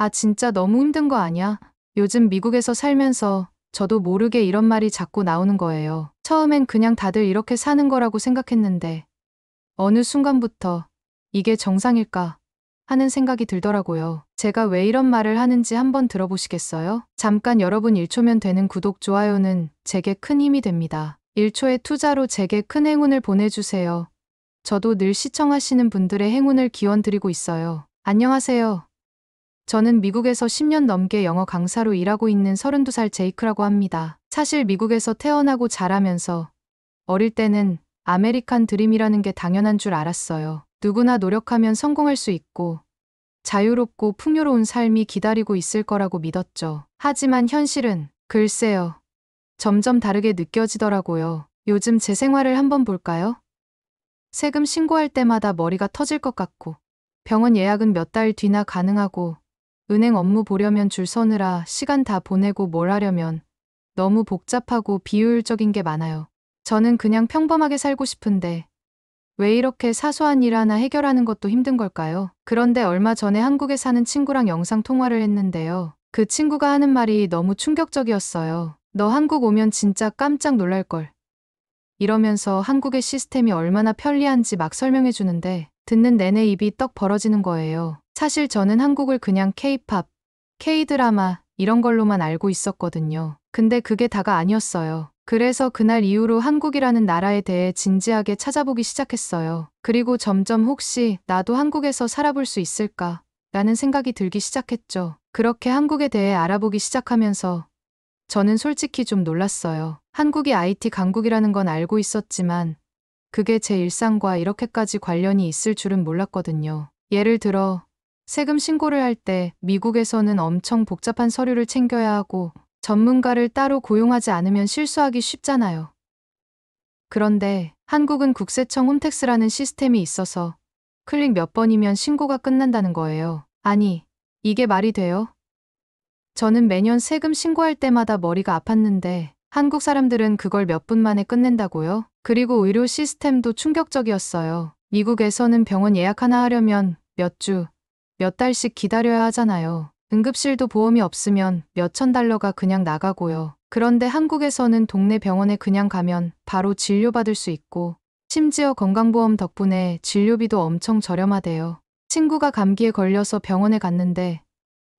아, 진짜 너무 힘든 거 아니야? 요즘 미국에서 살면서 저도 모르게 이런 말이 자꾸 나오는 거예요. 처음엔 그냥 다들 이렇게 사는 거라고 생각했는데 어느 순간부터 이게 정상일까 하는 생각이 들더라고요. 제가 왜 이런 말을 하는지 한번 들어보시겠어요? 잠깐 여러분 1초면 되는 구독, 좋아요는 제게 큰 힘이 됩니다. 1초의 투자로 제게 큰 행운을 보내주세요. 저도 늘 시청하시는 분들의 행운을 기원드리고 있어요. 안녕하세요. 저는 미국에서 10년 넘게 영어 강사로 일하고 있는 32살 제이크라고 합니다. 사실 미국에서 태어나고 자라면서 어릴 때는 아메리칸 드림이라는 게 당연한 줄 알았어요. 누구나 노력하면 성공할 수 있고 자유롭고 풍요로운 삶이 기다리고 있을 거라고 믿었죠. 하지만 현실은 글쎄요. 점점 다르게 느껴지더라고요. 요즘 제 생활을 한번 볼까요? 세금 신고할 때마다 머리가 터질 것 같고 병원 예약은 몇 달 뒤나 가능하고 은행 업무 보려면 줄 서느라 시간 다 보내고 뭘 하려면 너무 복잡하고 비효율적인 게 많아요. 저는 그냥 평범하게 살고 싶은데 왜 이렇게 사소한 일 하나 해결하는 것도 힘든 걸까요? 그런데 얼마 전에 한국에 사는 친구랑 영상 통화를 했는데요. 그 친구가 하는 말이 너무 충격적이었어요. 너 한국 오면 진짜 깜짝 놀랄걸. 이러면서 한국의 시스템이 얼마나 편리한지 막 설명해 주는데 듣는 내내 입이 떡 벌어지는 거예요. 사실 저는 한국을 그냥 K-팝, K-드라마 이런 걸로만 알고 있었거든요. 근데 그게 다가 아니었어요. 그래서 그날 이후로 한국이라는 나라에 대해 진지하게 찾아보기 시작했어요. 그리고 점점 혹시 나도 한국에서 살아볼 수 있을까? 라는 생각이 들기 시작했죠. 그렇게 한국에 대해 알아보기 시작하면서 저는 솔직히 좀 놀랐어요. 한국이 IT 강국이라는 건 알고 있었지만 그게 제 일상과 이렇게까지 관련이 있을 줄은 몰랐거든요. 예를 들어 세금 신고를 할 때 미국에서는 엄청 복잡한 서류를 챙겨야 하고 전문가를 따로 고용하지 않으면 실수하기 쉽잖아요. 그런데 한국은 국세청 홈택스라는 시스템이 있어서 클릭 몇 번이면 신고가 끝난다는 거예요. 아니, 이게 말이 돼요? 저는 매년 세금 신고할 때마다 머리가 아팠는데 한국 사람들은 그걸 몇 분 만에 끝낸다고요? 그리고 의료 시스템도 충격적이었어요. 미국에서는 병원 예약 하나 하려면 몇 주, 몇 달씩 기다려야 하잖아요. 응급실도 보험이 없으면 몇천 달러가 그냥 나가고요. 그런데 한국에서는 동네 병원에 그냥 가면 바로 진료받을 수 있고 심지어 건강보험 덕분에 진료비도 엄청 저렴하대요. 친구가 감기에 걸려서 병원에 갔는데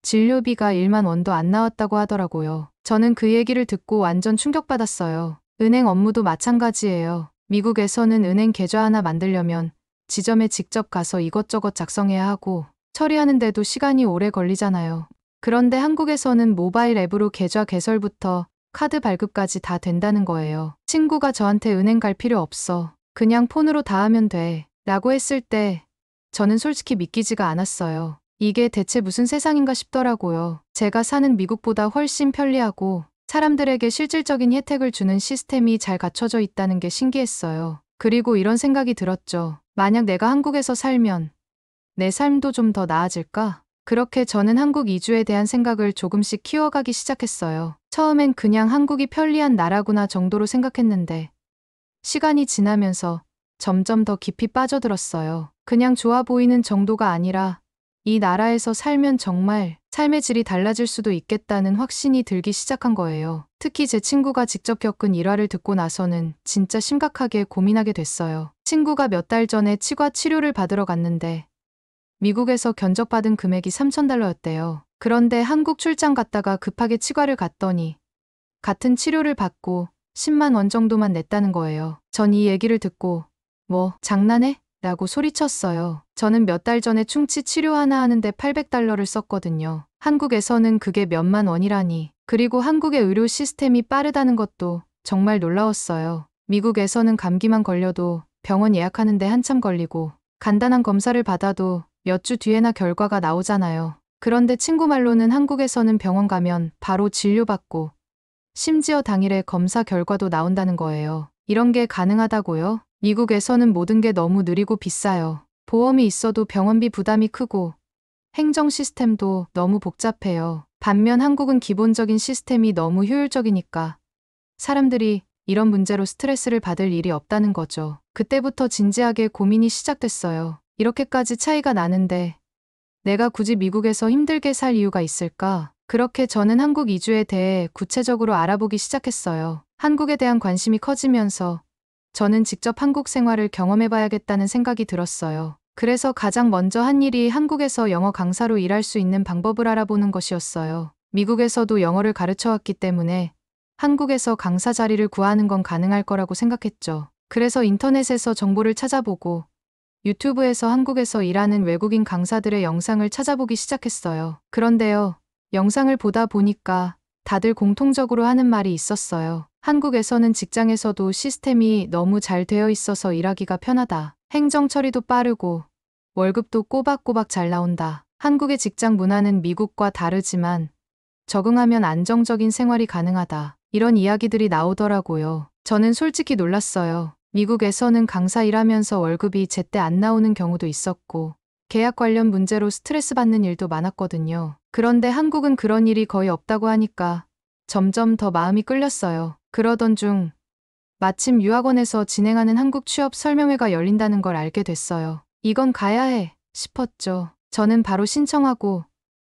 진료비가 1만 원도 안 나왔다고 하더라고요. 저는 그 얘기를 듣고 완전 충격받았어요. 은행 업무도 마찬가지예요. 미국에서는 은행 계좌 하나 만들려면 지점에 직접 가서 이것저것 작성해야 하고 처리하는데도 시간이 오래 걸리잖아요. 그런데 한국에서는 모바일 앱으로 계좌 개설부터 카드 발급까지 다 된다는 거예요. 친구가 저한테 은행 갈 필요 없어. 그냥 폰으로 다 하면 돼. 라고 했을 때 저는 솔직히 믿기지가 않았어요. 이게 대체 무슨 세상인가 싶더라고요. 제가 사는 미국보다 훨씬 편리하고 사람들에게 실질적인 혜택을 주는 시스템이 잘 갖춰져 있다는 게 신기했어요. 그리고 이런 생각이 들었죠. 만약 내가 한국에서 살면 내 삶도 좀 더 나아질까? 그렇게 저는 한국 이주에 대한 생각을 조금씩 키워가기 시작했어요. 처음엔 그냥 한국이 편리한 나라구나 정도로 생각했는데 시간이 지나면서 점점 더 깊이 빠져들었어요. 그냥 좋아 보이는 정도가 아니라 이 나라에서 살면 정말 삶의 질이 달라질 수도 있겠다는 확신이 들기 시작한 거예요. 특히 제 친구가 직접 겪은 일화를 듣고 나서는 진짜 심각하게 고민하게 됐어요. 친구가 몇 달 전에 치과 치료를 받으러 갔는데 미국에서 견적받은 금액이 3,000달러였대요. 그런데 한국 출장 갔다가 급하게 치과를 갔더니 같은 치료를 받고 10만 원 정도만 냈다는 거예요. 전 이 얘기를 듣고 뭐 장난해? 라고 소리쳤어요. 저는 몇 달 전에 충치 치료 하나 하는데 800달러를 썼거든요. 한국에서는 그게 몇만 원이라니. 그리고 한국의 의료 시스템이 빠르다는 것도 정말 놀라웠어요. 미국에서는 감기만 걸려도 병원 예약하는데 한참 걸리고 간단한 검사를 받아도 몇 주 뒤에나 결과가 나오잖아요. 그런데 친구 말로는 한국에서는 병원 가면 바로 진료받고 심지어 당일에 검사 결과도 나온다는 거예요. 이런 게 가능하다고요? 미국에서는 모든 게 너무 느리고 비싸요. 보험이 있어도 병원비 부담이 크고 행정 시스템도 너무 복잡해요. 반면 한국은 기본적인 시스템이 너무 효율적이니까 사람들이 이런 문제로 스트레스를 받을 일이 없다는 거죠. 그때부터 진지하게 고민이 시작됐어요. 이렇게까지 차이가 나는데 내가 굳이 미국에서 힘들게 살 이유가 있을까? 그렇게 저는 한국 이주에 대해 구체적으로 알아보기 시작했어요. 한국에 대한 관심이 커지면서 저는 직접 한국 생활을 경험해봐야겠다는 생각이 들었어요. 그래서 가장 먼저 한 일이 한국에서 영어 강사로 일할 수 있는 방법을 알아보는 것이었어요. 미국에서도 영어를 가르쳐왔기 때문에 한국에서 강사 자리를 구하는 건 가능할 거라고 생각했죠. 그래서 인터넷에서 정보를 찾아보고 유튜브에서 한국에서 일하는 외국인 강사들의 영상을 찾아보기 시작했어요. 그런데요, 영상을 보다 보니까 다들 공통적으로 하는 말이 있었어요. 한국에서는 직장에서도 시스템이 너무 잘 되어 있어서 일하기가 편하다. 행정 처리도 빠르고 월급도 꼬박꼬박 잘 나온다. 한국의 직장 문화는 미국과 다르지만 적응하면 안정적인 생활이 가능하다. 이런 이야기들이 나오더라고요. 저는 솔직히 놀랐어요. 미국에서는 강사 일하면서 월급이 제때 안 나오는 경우도 있었고 계약 관련 문제로 스트레스 받는 일도 많았거든요. 그런데 한국은 그런 일이 거의 없다고 하니까 점점 더 마음이 끌렸어요. 그러던 중 마침 유학원에서 진행하는 한국 취업 설명회가 열린다는 걸 알게 됐어요. 이건 가야 해 싶었죠. 저는 바로 신청하고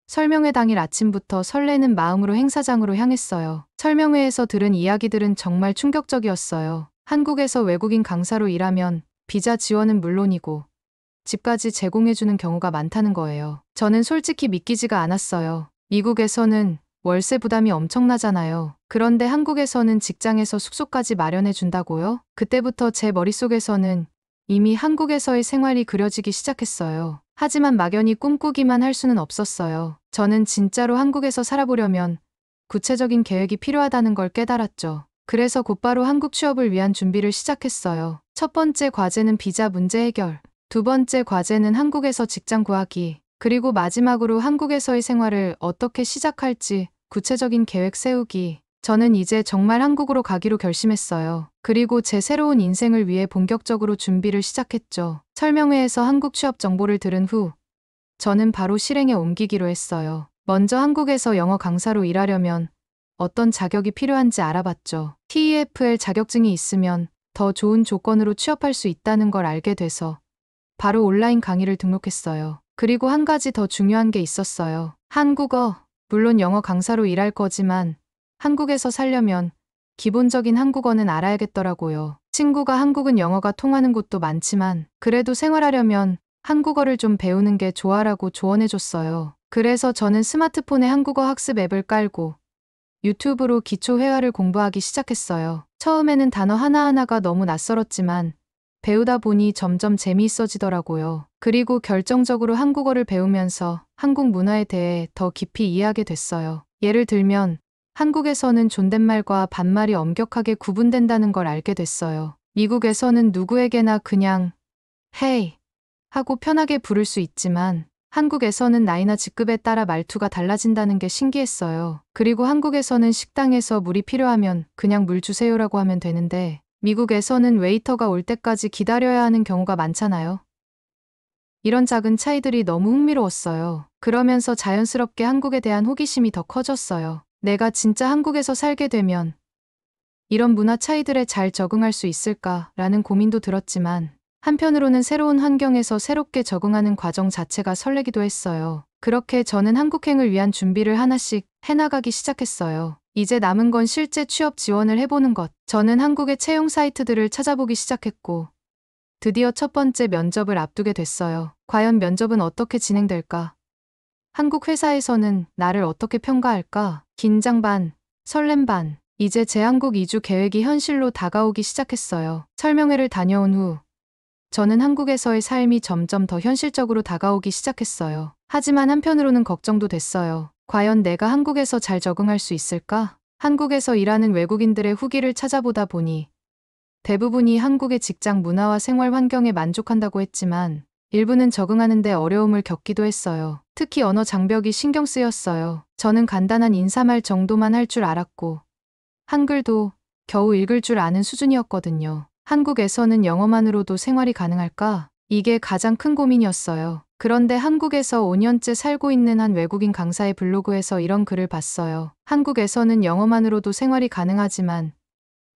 설명회 당일 아침부터 설레는 마음으로 행사장으로 향했어요. 설명회에서 들은 이야기들은 정말 충격적이었어요. 한국에서 외국인 강사로 일하면 비자 지원은 물론이고 집까지 제공해주는 경우가 많다는 거예요. 저는 솔직히 믿기지가 않았어요. 미국에서는 월세 부담이 엄청나잖아요. 그런데 한국에서는 직장에서 숙소까지 마련해준다고요? 그때부터 제 머릿속에서는 이미 한국에서의 생활이 그려지기 시작했어요. 하지만 막연히 꿈꾸기만 할 수는 없었어요. 저는 진짜로 한국에서 살아보려면 구체적인 계획이 필요하다는 걸 깨달았죠. 그래서 곧바로 한국 취업을 위한 준비를 시작했어요. 첫 번째 과제는 비자 문제 해결. 두 번째 과제는 한국에서 직장 구하기. 그리고 마지막으로 한국에서의 생활을 어떻게 시작할지 구체적인 계획 세우기. 저는 이제 정말 한국으로 가기로 결심했어요. 그리고 제 새로운 인생을 위해 본격적으로 준비를 시작했죠. 설명회에서 한국 취업 정보를 들은 후 저는 바로 실행에 옮기기로 했어요. 먼저 한국에서 영어 강사로 일하려면 어떤 자격이 필요한지 알아봤죠. TEFL 자격증이 있으면 더 좋은 조건으로 취업할 수 있다는 걸 알게 돼서 바로 온라인 강의를 등록했어요. 그리고 한 가지 더 중요한 게 있었어요. 한국어. 물론 영어 강사로 일할 거지만 한국에서 살려면 기본적인 한국어는 알아야겠더라고요. 친구가 한국은 영어가 통하는 곳도 많지만 그래도 생활하려면 한국어를 좀 배우는 게 좋아라고 조언해줬어요. 그래서 저는 스마트폰에 한국어 학습 앱을 깔고 유튜브로 기초 회화를 공부하기 시작했어요. 처음에는 단어 하나하나가 너무 낯설었지만 배우다 보니 점점 재미있어지더라고요. 그리고 결정적으로 한국어를 배우면서 한국 문화에 대해 더 깊이 이해하게 됐어요. 예를 들면 한국에서는 존댓말과 반말이 엄격하게 구분된다는 걸 알게 됐어요. 미국에서는 누구에게나 그냥 Hey 하고 편하게 부를 수 있지만 한국에서는 나이나 직급에 따라 말투가 달라진다는 게 신기했어요. 그리고 한국에서는 식당에서 물이 필요하면 그냥 물 주세요라고 하면 되는데 미국에서는 웨이터가 올 때까지 기다려야 하는 경우가 많잖아요. 이런 작은 차이들이 너무 흥미로웠어요. 그러면서 자연스럽게 한국에 대한 호기심이 더 커졌어요. 내가 진짜 한국에서 살게 되면 이런 문화 차이들에 잘 적응할 수 있을까라는 고민도 들었지만 한편으로는 새로운 환경에서 새롭게 적응하는 과정 자체가 설레기도 했어요. 그렇게 저는 한국행을 위한 준비를 하나씩 해나가기 시작했어요. 이제 남은 건 실제 취업 지원을 해보는 것. 저는 한국의 채용 사이트들을 찾아보기 시작했고 드디어 첫 번째 면접을 앞두게 됐어요. 과연 면접은 어떻게 진행될까? 한국 회사에서는 나를 어떻게 평가할까? 긴장 반, 설렘 반. 이제 제 한국 이주 계획이 현실로 다가오기 시작했어요. 설명회를 다녀온 후 저는 한국에서의 삶이 점점 더 현실적으로 다가오기 시작했어요. 하지만 한편으로는 걱정도 됐어요. 과연 내가 한국에서 잘 적응할 수 있을까? 한국에서 일하는 외국인들의 후기를 찾아보다 보니 대부분이 한국의 직장 문화와 생활 환경에 만족한다고 했지만 일부는 적응하는 데 어려움을 겪기도 했어요. 특히 언어 장벽이 신경 쓰였어요. 저는 간단한 인사말 정도만 할 줄 알았고 한글도 겨우 읽을 줄 아는 수준이었거든요. 한국에서는 영어만으로도 생활이 가능할까? 이게 가장 큰 고민이었어요. 그런데 한국에서 5년째 살고 있는 한 외국인 강사의 블로그에서 이런 글을 봤어요. 한국에서는 영어만으로도 생활이 가능하지만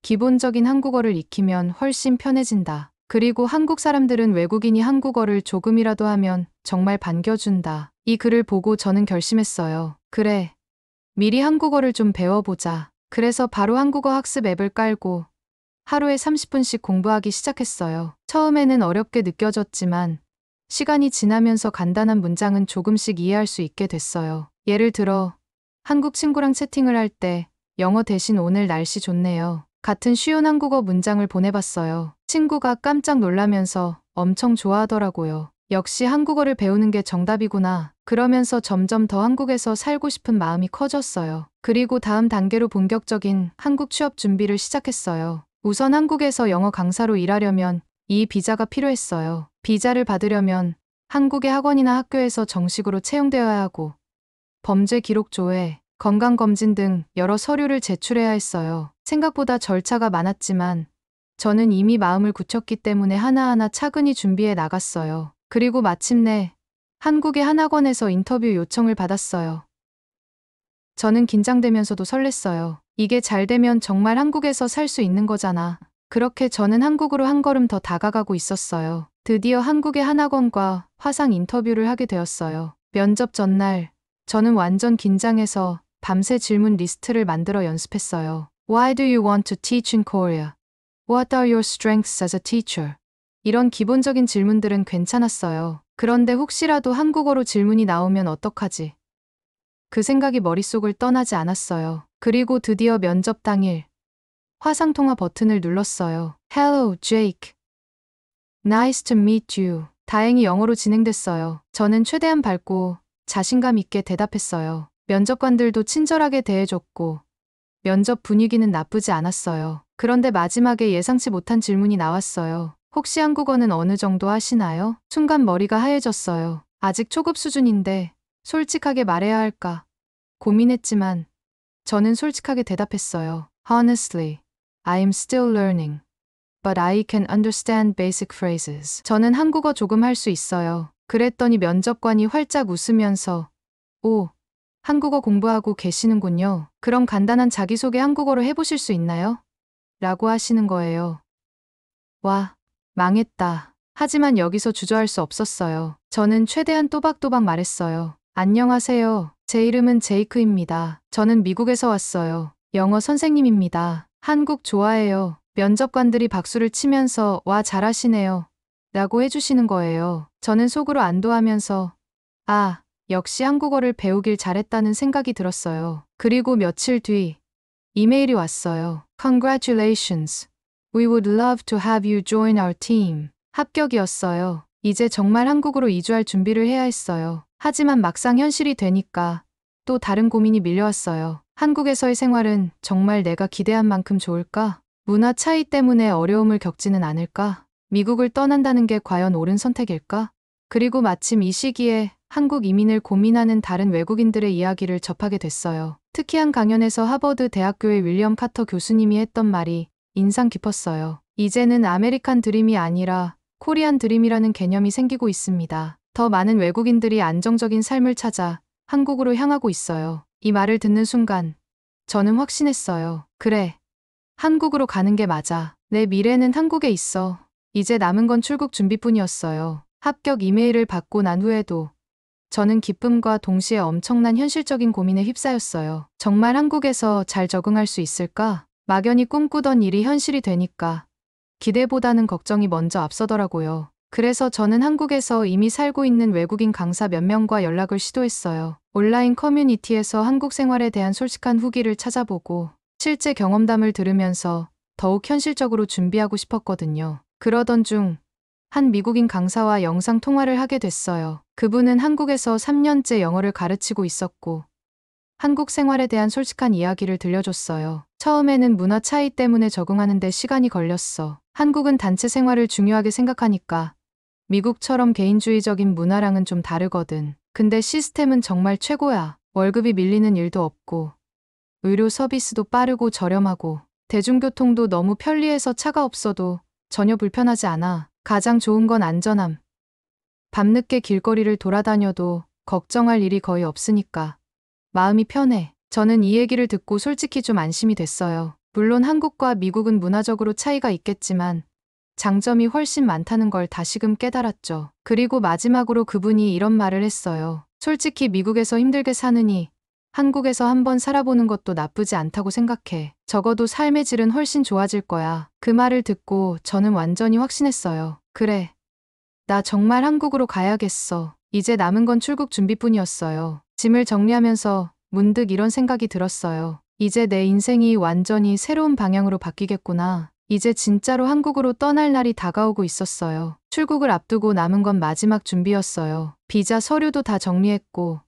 기본적인 한국어를 익히면 훨씬 편해진다. 그리고 한국 사람들은 외국인이 한국어를 조금이라도 하면 정말 반겨준다. 이 글을 보고 저는 결심했어요. 그래. 미리 한국어를 좀 배워보자. 그래서 바로 한국어 학습 앱을 깔고 하루에 30분씩 공부하기 시작했어요. 처음에는 어렵게 느껴졌지만 시간이 지나면서 간단한 문장은 조금씩 이해할 수 있게 됐어요. 예를 들어 한국 친구랑 채팅을 할 때 영어 대신 오늘 날씨 좋네요. 같은 쉬운 한국어 문장을 보내봤어요. 친구가 깜짝 놀라면서 엄청 좋아하더라고요. 역시 한국어를 배우는 게 정답이구나. 그러면서 점점 더 한국에서 살고 싶은 마음이 커졌어요. 그리고 다음 단계로 본격적인 한국 취업 준비를 시작했어요. 우선 한국에서 영어 강사로 일하려면 이 비자가 필요했어요. 비자를 받으려면 한국의 학원이나 학교에서 정식으로 채용되어야 하고 범죄 기록 조회, 건강검진 등 여러 서류를 제출해야 했어요. 생각보다 절차가 많았지만 저는 이미 마음을 굳혔기 때문에 하나하나 차근히 준비해 나갔어요. 그리고 마침내 한국의 한 학원에서 인터뷰 요청을 받았어요. 저는 긴장되면서도 설렜어요. 이게 잘 되면 정말 한국에서 살 수 있는 거잖아. 그렇게 저는 한국으로 한 걸음 더 다가가고 있었어요. 드디어 한국의 한 학원과 화상 인터뷰를 하게 되었어요. 면접 전날, 저는 완전 긴장해서 밤새 질문 리스트를 만들어 연습했어요. Why do you want to teach in Korea? What are your strengths as a teacher? 이런 기본적인 질문들은 괜찮았어요. 그런데 혹시라도 한국어로 질문이 나오면 어떡하지? 그 생각이 머릿속을 떠나지 않았어요. 그리고 드디어 면접 당일 화상통화 버튼을 눌렀어요. Hello, Jake. Nice to meet you. 다행히 영어로 진행됐어요. 저는 최대한 밝고 자신감 있게 대답했어요. 면접관들도 친절하게 대해줬고 면접 분위기는 나쁘지 않았어요. 그런데 마지막에 예상치 못한 질문이 나왔어요. 혹시 한국어는 어느 정도 하시나요? 순간 머리가 하얘졌어요. 아직 초급 수준인데 솔직하게 말해야 할까 고민했지만 저는 솔직하게 대답했어요. Honestly, I'm still learning. But I can understand basic phrases. 저는 한국어 조금 할 수 있어요. 그랬더니 면접관이 활짝 웃으면서 오, 한국어 공부하고 계시는군요. 그럼 간단한 자기소개 한국어로 해보실 수 있나요? 라고 하시는 거예요. 와, 망했다. 하지만 여기서 주저할 수 없었어요. 저는 최대한 또박또박 말했어요. 안녕하세요. 제 이름은 제이크입니다. 저는 미국에서 왔어요. 영어 선생님입니다. 한국 좋아해요. 면접관들이 박수를 치면서 와 잘하시네요. 라고 해주시는 거예요. 저는 속으로 안도하면서 아, 역시 한국어를 배우길 잘했다는 생각이 들었어요. 그리고 며칠 뒤 이메일이 왔어요. Congratulations. We would love to have you join our team. 합격이었어요. 이제 정말 한국으로 이주할 준비를 해야 했어요. 하지만 막상 현실이 되니까 또 다른 고민이 밀려왔어요. 한국에서의 생활은 정말 내가 기대한 만큼 좋을까? 문화 차이 때문에 어려움을 겪지는 않을까? 미국을 떠난다는 게 과연 옳은 선택일까? 그리고 마침 이 시기에 한국 이민을 고민하는 다른 외국인들의 이야기를 접하게 됐어요. 특히 한 강연에서 하버드 대학교의 윌리엄 카터 교수님이 했던 말이 인상 깊었어요. 이제는 아메리칸 드림이 아니라 코리안 드림이라는 개념이 생기고 있습니다. 더 많은 외국인들이 안정적인 삶을 찾아 한국으로 향하고 있어요. 이 말을 듣는 순간 저는 확신했어요. 그래. 한국으로 가는 게 맞아. 내 미래는 한국에 있어. 이제 남은 건 출국 준비뿐이었어요. 합격 이메일을 받고 난 후에도 저는 기쁨과 동시에 엄청난 현실적인 고민에 휩싸였어요. 정말 한국에서 잘 적응할 수 있을까? 막연히 꿈꾸던 일이 현실이 되니까 기대보다는 걱정이 먼저 앞서더라고요. 그래서 저는 한국에서 이미 살고 있는 외국인 강사 몇 명과 연락을 시도했어요. 온라인 커뮤니티에서 한국 생활에 대한 솔직한 후기를 찾아보고 실제 경험담을 들으면서 더욱 현실적으로 준비하고 싶었거든요. 그러던 중 한 미국인 강사와 영상 통화를 하게 됐어요. 그분은 한국에서 3년째 영어를 가르치고 있었고 한국 생활에 대한 솔직한 이야기를 들려줬어요. 처음에는 문화 차이 때문에 적응하는 데 시간이 걸렸어. 한국은 단체 생활을 중요하게 생각하니까 미국처럼 개인주의적인 문화랑은 좀 다르거든. 근데 시스템은 정말 최고야. 월급이 밀리는 일도 없고 의료 서비스도 빠르고 저렴하고 대중교통도 너무 편리해서 차가 없어도 전혀 불편하지 않아. 가장 좋은 건 안전함. 밤늦게 길거리를 돌아다녀도 걱정할 일이 거의 없으니까 마음이 편해. 저는 이 얘기를 듣고 솔직히 좀 안심이 됐어요. 물론 한국과 미국은 문화적으로 차이가 있겠지만 장점이 훨씬 많다는 걸 다시금 깨달았죠. 그리고 마지막으로 그분이 이런 말을 했어요. 솔직히 미국에서 힘들게 사느니 한국에서 한번 살아보는 것도 나쁘지 않다고 생각해. 적어도 삶의 질은 훨씬 좋아질 거야. 그 말을 듣고 저는 완전히 확신했어요. 그래. 나 정말 한국으로 가야겠어. 이제 남은 건 출국 준비뿐이었어요. 짐을 정리하면서 문득 이런 생각이 들었어요. 이제 내 인생이 완전히 새로운 방향으로 바뀌겠구나. 이제 진짜로 한국으로 떠날 날이 다가오고 있었어요. 출국을 앞두고 남은 건 마지막 준비였어요. 비자 서류도 다 정리했고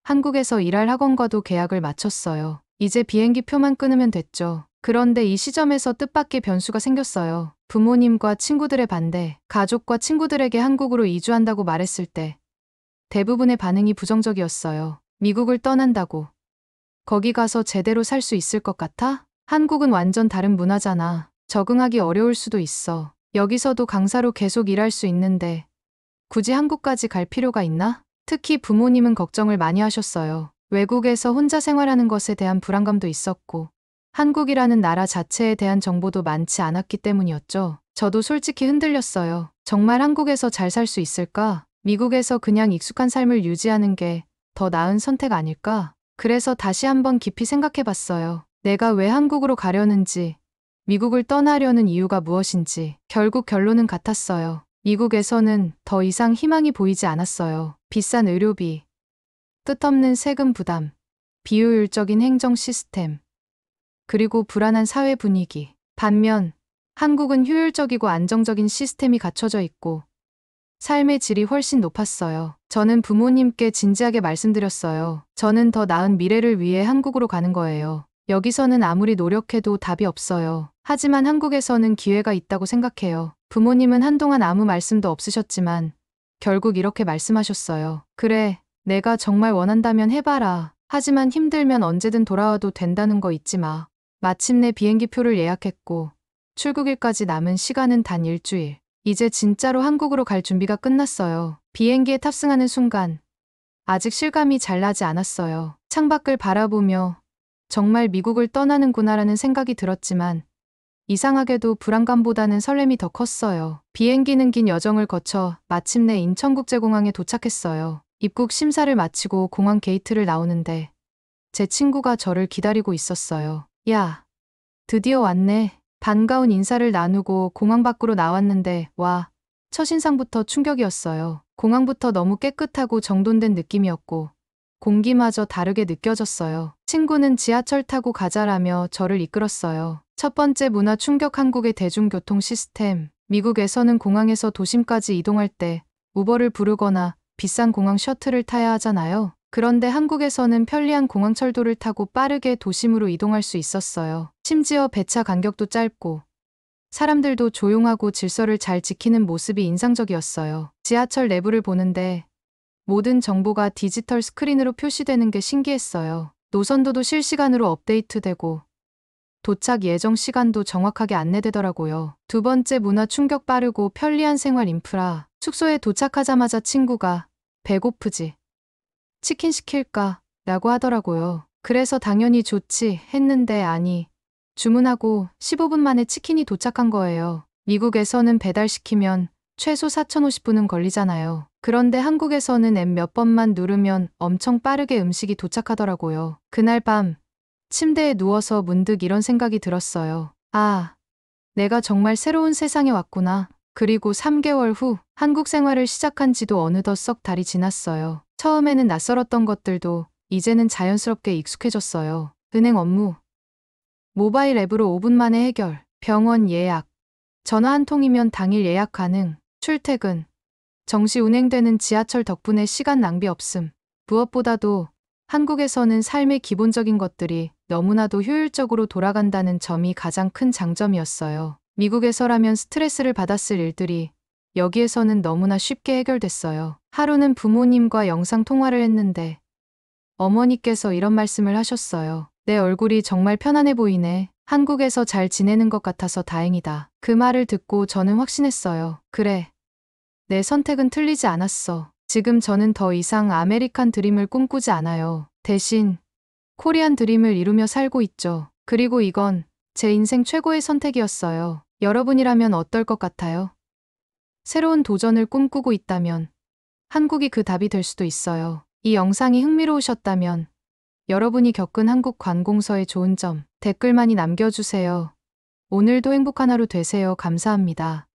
한국에서 일할 학원과도 계약을 마쳤어요. 이제 비행기 표만 끊으면 됐죠. 그런데 이 시점에서 뜻밖의 변수가 생겼어요. 부모님과 친구들의 반대, 가족과 친구들에게 한국으로 이주한다고 말했을 때 대부분의 반응이 부정적이었어요. 미국을 떠난다고. 거기 가서 제대로 살 수 있을 것 같아? 한국은 완전 다른 문화잖아. 적응하기 어려울 수도 있어. 여기서도 강사로 계속 일할 수 있는데 굳이 한국까지 갈 필요가 있나? 특히 부모님은 걱정을 많이 하셨어요. 외국에서 혼자 생활하는 것에 대한 불안감도 있었고 한국이라는 나라 자체에 대한 정보도 많지 않았기 때문이었죠. 저도 솔직히 흔들렸어요. 정말 한국에서 잘 살 수 있을까? 미국에서 그냥 익숙한 삶을 유지하는 게 더 나은 선택 아닐까? 그래서 다시 한번 깊이 생각해 봤어요. 내가 왜 한국으로 가려는지, 미국을 떠나려는 이유가 무엇인지. 결국 결론은 같았어요. 미국에서는 더 이상 희망이 보이지 않았어요. 비싼 의료비, 끝없는 세금 부담, 비효율적인 행정 시스템, 그리고 불안한 사회 분위기. 반면 한국은 효율적이고 안정적인 시스템이 갖춰져 있고 삶의 질이 훨씬 높았어요. 저는 부모님께 진지하게 말씀드렸어요. 저는 더 나은 미래를 위해 한국으로 가는 거예요. 여기서는 아무리 노력해도 답이 없어요. 하지만 한국에서는 기회가 있다고 생각해요. 부모님은 한동안 아무 말씀도 없으셨지만 결국 이렇게 말씀하셨어요. 그래, 내가 정말 원한다면 해봐라. 하지만 힘들면 언제든 돌아와도 된다는 거 잊지 마. 마침내 비행기 표를 예약했고 출국일까지 남은 시간은 단 일주일. 이제 진짜로 한국으로 갈 준비가 끝났어요. 비행기에 탑승하는 순간 아직 실감이 잘 나지 않았어요. 창밖을 바라보며 정말 미국을 떠나는구나라는 생각이 들었지만 이상하게도 불안감보다는 설렘이 더 컸어요. 비행기는 긴 여정을 거쳐 마침내 인천국제공항에 도착했어요. 입국 심사를 마치고 공항 게이트를 나오는데 제 친구가 저를 기다리고 있었어요. 야, 드디어 왔네. 반가운 인사를 나누고 공항 밖으로 나왔는데 와, 첫인상부터 충격이었어요. 공항부터 너무 깨끗하고 정돈된 느낌이었고 공기마저 다르게 느껴졌어요. 친구는 지하철 타고 가자라며 저를 이끌었어요. 첫 번째 문화 충격. 한국의 대중교통 시스템. 미국에서는 공항에서 도심까지 이동할 때 우버를 부르거나 비싼 공항 셔틀을 타야 하잖아요. 그런데 한국에서는 편리한 공항철도를 타고 빠르게 도심으로 이동할 수 있었어요. 심지어 배차 간격도 짧고 사람들도 조용하고 질서를 잘 지키는 모습이 인상적이었어요. 지하철 내부를 보는데 모든 정보가 디지털 스크린으로 표시되는 게 신기했어요. 노선도도 실시간으로 업데이트되고 도착 예정 시간도 정확하게 안내되더라고요. 두 번째 문화 충격. 빠르고 편리한 생활 인프라. 숙소에 도착하자마자 친구가 배고프지? 치킨 시킬까? 라고 하더라고요. 그래서 당연히 좋지 했는데 아니, 주문하고 15분 만에 치킨이 도착한 거예요. 미국에서는 배달시키면 최소 4,050분은 걸리잖아요. 그런데 한국에서는 앱 몇 번만 누르면 엄청 빠르게 음식이 도착하더라고요. 그날 밤 침대에 누워서 문득 이런 생각이 들었어요. 아, 내가 정말 새로운 세상에 왔구나. 그리고 3개월 후 한국 생활을 시작한 지도 어느덧 석 달이 지났어요. 처음에는 낯설었던 것들도 이제는 자연스럽게 익숙해졌어요. 은행 업무, 모바일 앱으로 5분 만에 해결, 병원 예약, 전화 한 통이면 당일 예약 가능, 출퇴근, 정시 운행되는 지하철 덕분에 시간 낭비 없음. 무엇보다도 한국에서는 삶의 기본적인 것들이 너무나도 효율적으로 돌아간다는 점이 가장 큰 장점이었어요. 미국에서라면 스트레스를 받았을 일들이 여기에서는 너무나 쉽게 해결됐어요. 하루는 부모님과 영상 통화를 했는데 어머니께서 이런 말씀을 하셨어요. 내 얼굴이 정말 편안해 보이네. 한국에서 잘 지내는 것 같아서 다행이다. 그 말을 듣고 저는 확신했어요. 그래. 내 선택은 틀리지 않았어. 지금 저는 더 이상 아메리칸 드림을 꿈꾸지 않아요. 대신 코리안 드림을 이루며 살고 있죠. 그리고 이건 제 인생 최고의 선택이었어요. 여러분이라면 어떨 것 같아요? 새로운 도전을 꿈꾸고 있다면 한국이 그 답이 될 수도 있어요. 이 영상이 흥미로우셨다면 여러분이 겪은 한국관공서의 좋은 점 댓글 많이 남겨주세요. 오늘도 행복한 하루 되세요. 감사합니다.